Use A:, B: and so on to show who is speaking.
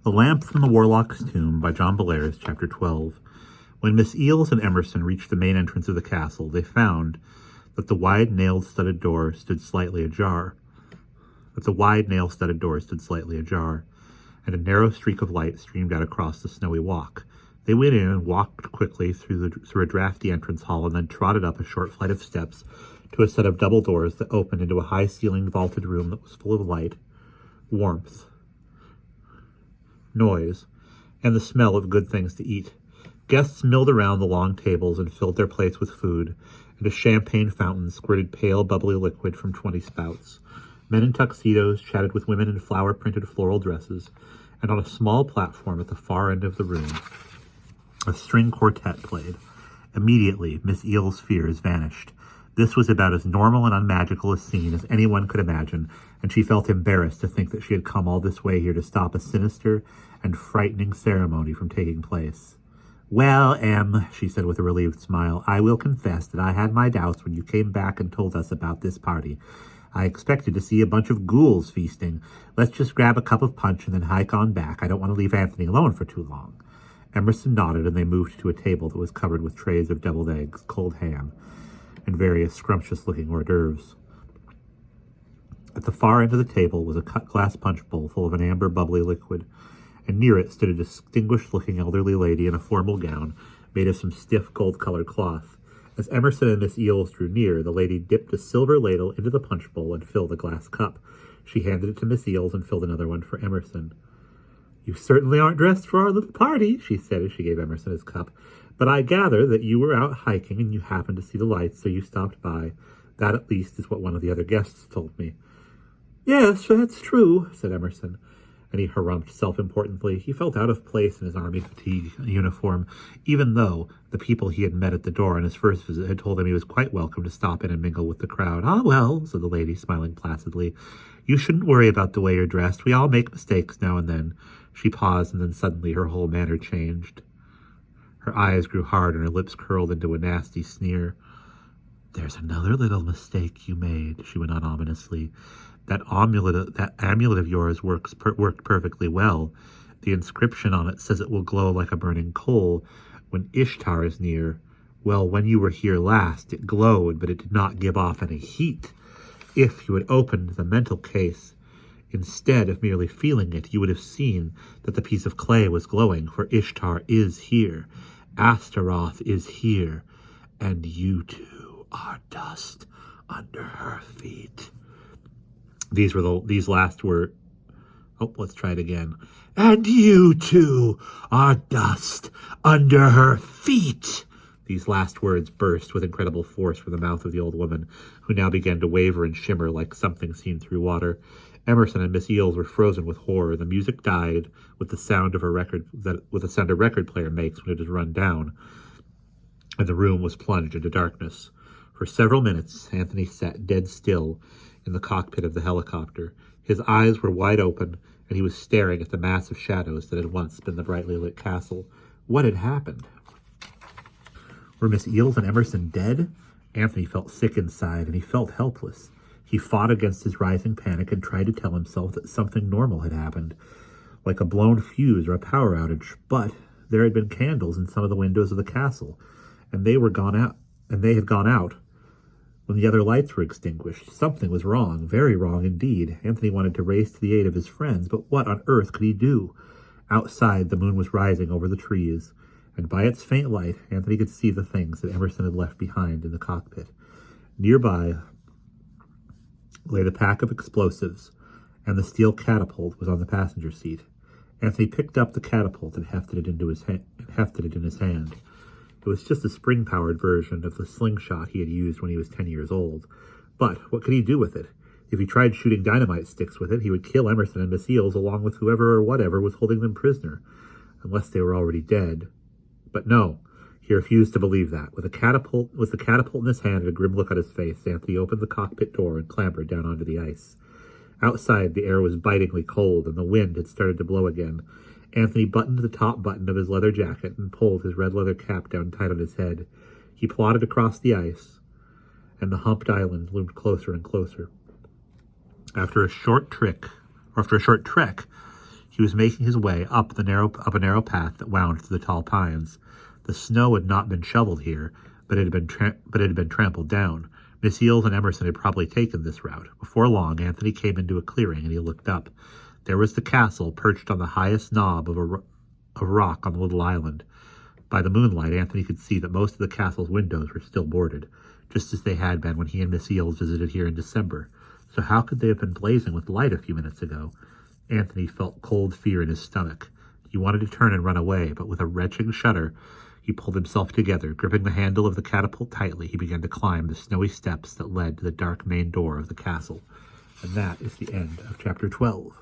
A: The Lamp from the Warlock's Tomb by John Bellairs, Chapter 12. When Miss Eels and Emerson reached the main entrance of the castle, they found that the wide nail-studded door stood slightly ajar. And a narrow streak of light streamed out across the snowy walk. They went in and walked quickly through a drafty entrance hall, and then trotted up a short flight of steps to a set of double doors that opened into a high-ceilinged vaulted room that was full of light, warmth, noise, and the smell of good things to eat. Guests milled around the long tables and filled their plates with food, and a champagne fountain squirted pale, bubbly liquid from 20 spouts. Men in tuxedos chatted with women in flower-printed floral dresses, and on a small platform at the far end of the room, a string quartet played. Immediately, Miss Eel's fears vanished. This was about as normal and unmagical a scene as anyone could imagine, and she felt embarrassed to think that she had come all this way here to stop a sinister and frightening ceremony from taking place. "Well, Em," she said with a relieved smile, "I will confess that I had my doubts when you came back and told us about this party. I expected to see a bunch of ghouls feasting. Let's just grab a cup of punch and then hike on back. I don't want to leave Anthony alone for too long." Emerson nodded, and they moved to a table that was covered with trays of deviled eggs, cold ham, and various scrumptious-looking hors d'oeuvres. At the far end of the table was a cut-glass punch bowl full of an amber, bubbly liquid, and near it stood a distinguished-looking elderly lady in a formal gown made of some stiff, gold-colored cloth. As Emerson and Miss Eels drew near, the lady dipped a silver ladle into the punch bowl and filled a glass cup. She handed it to Miss Eels and filled another one for Emerson. "You certainly aren't dressed for our little party," she said as she gave Emerson his cup. "But I gather that you were out hiking and you happened to see the lights, so you stopped by. That, at least, is what one of the other guests told me." "Yes, that's true," said Emerson, and he harumphed self-importantly. He felt out of place in his army fatigue uniform, even though the people he had met at the door on his first visit had told him he was quite welcome to stop in and mingle with the crowd. "Ah, well," said the lady, smiling placidly, "you shouldn't worry about the way you're dressed. We all make mistakes now and then." She paused, and then suddenly her whole manner changed. Her eyes grew hard, and her lips curled into a nasty sneer. "There's another little mistake you made," she went on ominously. That amulet of yours worked perfectly well. The inscription on it says it will glow like a burning coal when Ishtar is near. Well, when you were here last, it glowed, but it did not give off any heat. If you had opened the mental case, instead of merely feeling it, you would have seen that the piece of clay was glowing, for Ishtar is here. Astaroth is here, and you two are dust under her feet. These last were, let's try it again. "And you two are dust under her feet." These last words burst with incredible force from the mouth of the old woman, who now began to waver and shimmer like something seen through water. Emerson and Miss Eels were frozen with horror. The music died with the sound a record player makes when it is run down, and the room was plunged into darkness. For several minutes, Anthony sat dead still in the cockpit of the helicopter. His eyes were wide open, and he was staring at the mass of shadows that had once been the brightly lit castle. What had happened? Were Miss Eels and Emerson dead? Anthony felt sick inside, and he felt helpless. He fought against his rising panic and tried to tell himself that something normal had happened, like a blown fuse or a power outage. But there had been candles in some of the windows of the castle, and they had gone out when the other lights were extinguished. Something was wrong, very wrong indeed. Anthony wanted to race to the aid of his friends, but what on earth could he do? Outside, the moon was rising over the trees, and by its faint light, Anthony could see the things that Emerson had left behind in the cockpit. Nearby lay the pack of explosives, and the steel catapult was on the passenger seat. Anthony picked up the catapult and hefted it in his hand. It was just a spring-powered version of the slingshot he had used when he was 10 years old. But what could he do with it? If he tried shooting dynamite sticks with it, he would kill Emerson and Miss Eels along with whoever or whatever was holding them prisoner, unless they were already dead. But no, he refused to believe that. With the catapult in his hand and a grim look on his face, Anthony opened the cockpit door and clambered down onto the ice. Outside, the air was bitingly cold, and the wind had started to blow again. Anthony buttoned the top button of his leather jacket and pulled his red leather cap down tight on his head. He plodded across the ice, and the humped island loomed closer and closer. After a short trek, He was making his way up a narrow path that wound through the tall pines. The snow had not been shoveled here, but it had been trampled down. Miss Eels and Emerson had probably taken this route. Before long, Anthony came into a clearing, and he looked up. There was the castle, perched on the highest knob of a rock on the little island. By the moonlight, Anthony could see that most of the castle's windows were still boarded, just as they had been when he and Miss Eels visited here in December. So how could they have been blazing with light a few minutes ago? Anthony felt cold fear in his stomach. He wanted to turn and run away, but with a retching shudder, he pulled himself together. Gripping the handle of the catapult tightly, he began to climb the snowy steps that led to the dark main door of the castle. And that is the end of chapter 12.